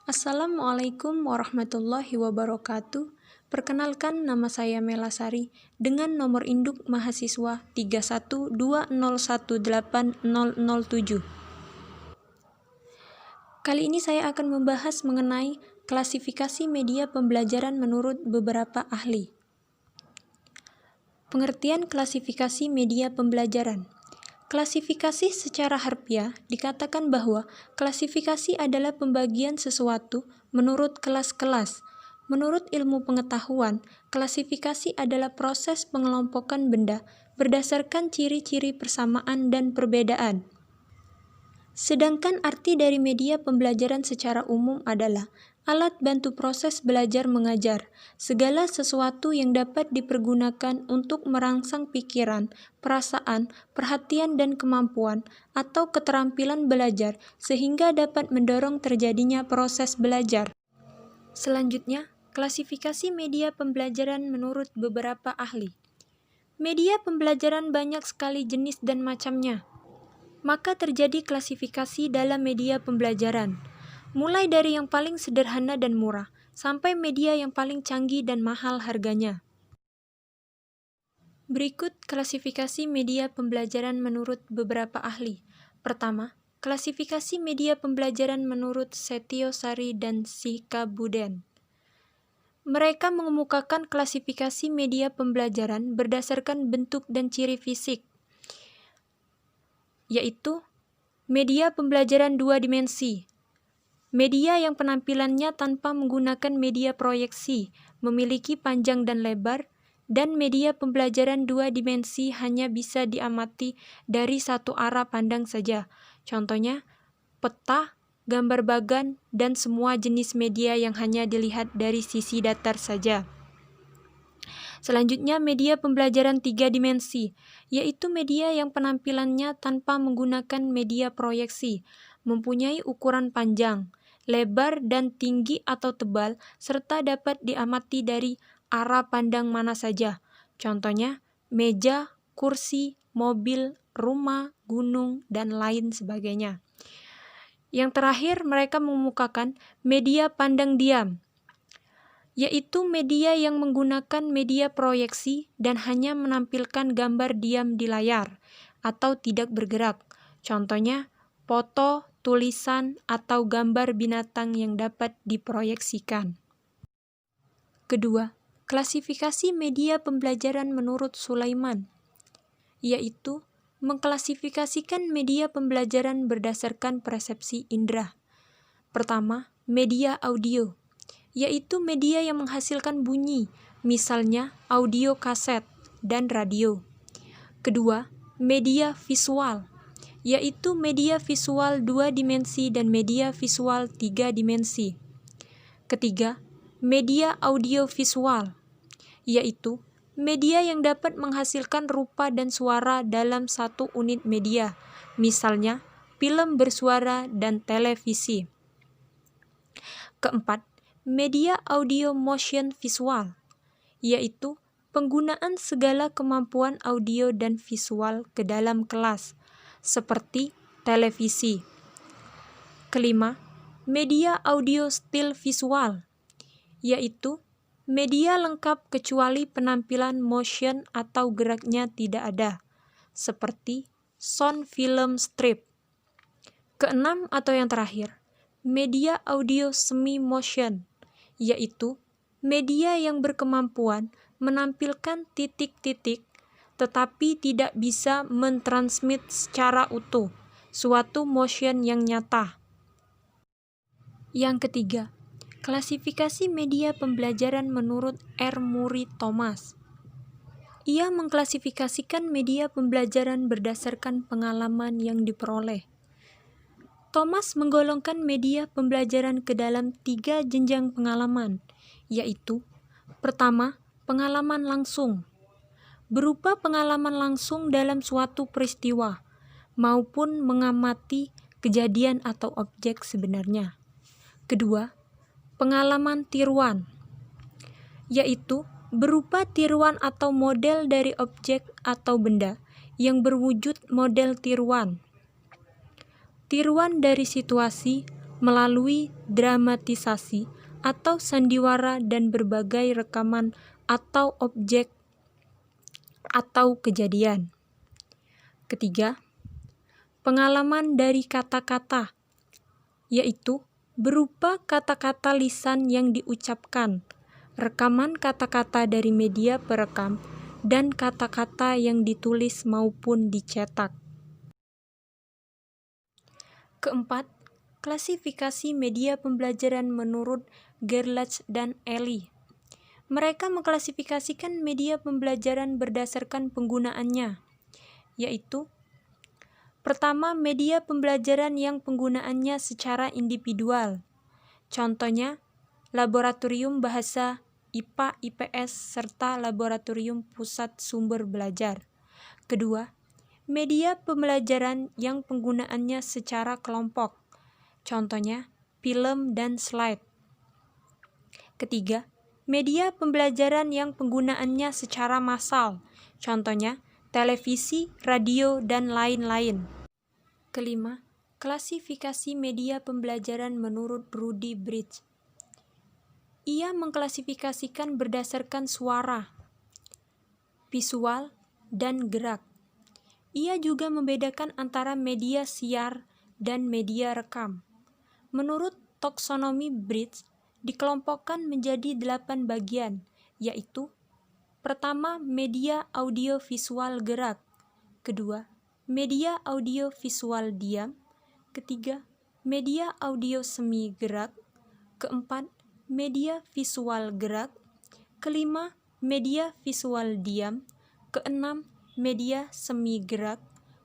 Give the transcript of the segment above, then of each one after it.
Assalamualaikum warahmatullahi wabarakatuh. Perkenalkan, nama saya Melasari dengan nomor induk mahasiswa 3120180007. Kali ini saya akan membahas mengenai klasifikasi media pembelajaran menurut beberapa ahli. Pengertian klasifikasi media pembelajaran. Klasifikasi secara harfiah dikatakan bahwa klasifikasi adalah pembagian sesuatu menurut kelas-kelas. Menurut ilmu pengetahuan, klasifikasi adalah proses pengelompokan benda berdasarkan ciri-ciri persamaan dan perbedaan. Sedangkan arti dari media pembelajaran secara umum adalah alat bantu proses belajar mengajar, segala sesuatu yang dapat dipergunakan untuk merangsang pikiran, perasaan, perhatian dan kemampuan atau keterampilan belajar sehingga dapat mendorong terjadinya proses belajar. Selanjutnya, klasifikasi media pembelajaran menurut beberapa ahli. Media pembelajaran banyak sekali jenis dan macamnya. Maka terjadi klasifikasi dalam media pembelajaran, mulai dari yang paling sederhana dan murah, sampai media yang paling canggih dan mahal harganya. Berikut klasifikasi media pembelajaran menurut beberapa ahli. Pertama, klasifikasi media pembelajaran menurut Setiosari dan Sikabuden. Mereka mengemukakan klasifikasi media pembelajaran berdasarkan bentuk dan ciri fisik, yaitu media pembelajaran dua dimensi, media yang penampilannya tanpa menggunakan media proyeksi, memiliki panjang dan lebar, dan media pembelajaran dua dimensi hanya bisa diamati dari satu arah pandang saja. Contohnya, peta, gambar bagan, dan semua jenis media yang hanya dilihat dari sisi datar saja. Selanjutnya, media pembelajaran tiga dimensi, yaitu media yang penampilannya tanpa menggunakan media proyeksi, mempunyai ukuran panjang, lebar, dan tinggi atau tebal, serta dapat diamati dari arah pandang mana saja. Contohnya, meja, kursi, mobil, rumah, gunung, dan lain sebagainya. Yang terakhir, mereka mengemukakan media pandang diam, yaitu media yang menggunakan media proyeksi dan hanya menampilkan gambar diam di layar atau tidak bergerak. Contohnya, foto, tulisan, atau gambar binatang yang dapat diproyeksikan. Kedua, klasifikasi media pembelajaran menurut Sulaiman, yaitu mengklasifikasikan media pembelajaran berdasarkan persepsi indera. Pertama, media audio, yaitu media yang menghasilkan bunyi, misalnya audio kaset dan radio. Kedua, media visual, yaitu media visual dua dimensi dan media visual tiga dimensi. Ketiga, media audiovisual, yaitu media yang dapat menghasilkan rupa dan suara dalam satu unit media, misalnya film bersuara dan televisi. Keempat, media audio motion visual, yaitu penggunaan segala kemampuan audio dan visual ke dalam kelas, seperti televisi. Kelima, media audio still visual, yaitu media lengkap kecuali penampilan motion atau geraknya tidak ada, seperti sound film strip. Keenam atau yang terakhir, media audio semi motion, yaitu media yang berkemampuan menampilkan titik-titik tetapi tidak bisa mentransmit secara utuh suatu motion yang nyata. Yang ketiga, klasifikasi media pembelajaran menurut R. Murray Thomas. Ia mengklasifikasikan media pembelajaran berdasarkan pengalaman yang diperoleh. Thomas menggolongkan media pembelajaran ke dalam tiga jenjang pengalaman, yaitu pertama, pengalaman langsung, berupa pengalaman langsung dalam suatu peristiwa, maupun mengamati kejadian atau objek sebenarnya. Kedua, pengalaman tiruan, yaitu berupa tiruan atau model dari objek atau benda yang berwujud model tiruan. Tiruan dari situasi, melalui dramatisasi atau sandiwara dan berbagai rekaman atau objek atau kejadian. Ketiga, pengalaman dari kata-kata, yaitu berupa kata-kata lisan yang diucapkan, rekaman kata-kata dari media perekam, dan kata-kata yang ditulis maupun dicetak. Keempat, klasifikasi media pembelajaran menurut Gerlach dan Ely. Mereka mengklasifikasikan media pembelajaran berdasarkan penggunaannya, yaitu pertama, media pembelajaran yang penggunaannya secara individual. Contohnya, laboratorium bahasa, IPA, IPS, serta laboratorium pusat sumber belajar. Kedua, media pembelajaran yang penggunaannya secara kelompok. Contohnya, film dan slide. Ketiga, media pembelajaran yang penggunaannya secara massal. Contohnya, televisi, radio, dan lain-lain. Kelima, klasifikasi media pembelajaran menurut Rudy Bridge. Ia mengklasifikasikan berdasarkan suara, visual, dan gerak. Ia juga membedakan antara media siar dan media rekam. Menurut taksonomi Bridge, dikelompokkan menjadi 8 bagian, yaitu pertama, media audio-visual gerak. Kedua, media audio-visual diam. Ketiga, media audio semi gerak. Keempat, media visual gerak. Kelima, media visual diam. Keenam, media semi gerak.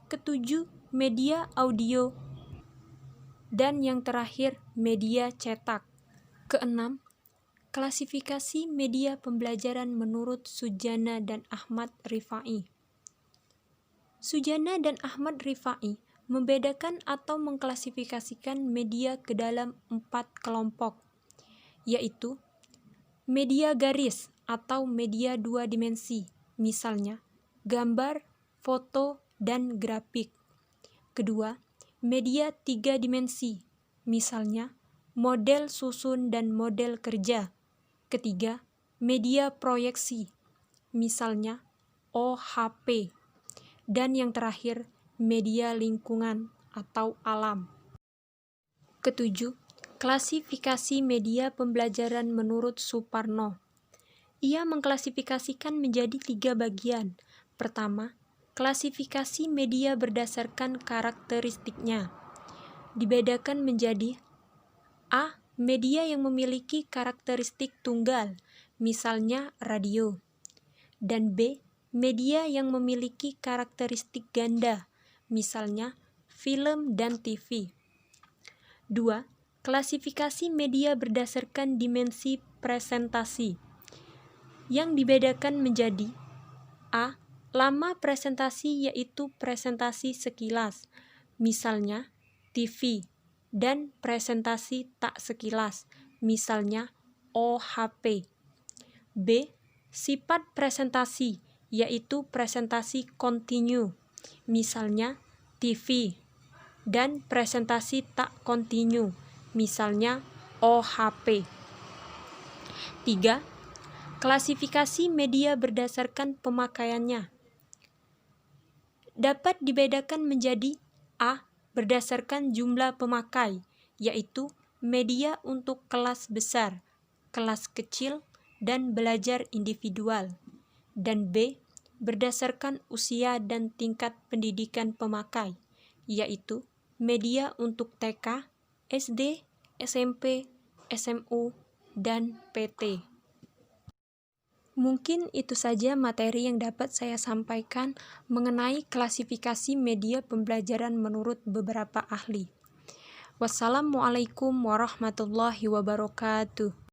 Ketujuh, media audio. Dan yang terakhir, media cetak. Keenam, klasifikasi media pembelajaran menurut Sujana dan Ahmad Rifai. Sujana dan Ahmad Rifai membedakan atau mengklasifikasikan media ke dalam 4 kelompok, yaitu media garis atau media 2 dimensi, misalnya gambar, foto, dan grafik. Kedua, media 3 dimensi, misalnya model susun dan model kerja. Ketiga, media proyeksi, misalnya OHP. Dan yang terakhir, media lingkungan atau alam. Ketujuh, klasifikasi media pembelajaran menurut Suparno. Ia mengklasifikasikan menjadi 3 bagian. Pertama, klasifikasi media berdasarkan karakteristiknya. Dibedakan menjadi A. Media yang memiliki karakteristik tunggal, misalnya radio. Dan B. Media yang memiliki karakteristik ganda, misalnya film dan TV. 2. Klasifikasi media berdasarkan dimensi presentasi, yang dibedakan menjadi A. Lama presentasi yaitu presentasi sekilas, misalnya TV, dan presentasi tak sekilas, misalnya OHP. B. Sifat presentasi yaitu presentasi kontinu, misalnya TV, dan presentasi tak kontinu, misalnya OHP. 3. Klasifikasi media berdasarkan pemakaiannya. Dapat dibedakan menjadi A. Berdasarkan jumlah pemakai, yaitu media untuk kelas besar, kelas kecil, dan belajar individual. Dan B. Berdasarkan usia dan tingkat pendidikan pemakai, yaitu media untuk TK, SD, SMP, SMU, dan PT. Mungkin itu saja materi yang dapat saya sampaikan mengenai klasifikasi media pembelajaran menurut beberapa ahli. Wassalamualaikum warahmatullahi wabarakatuh.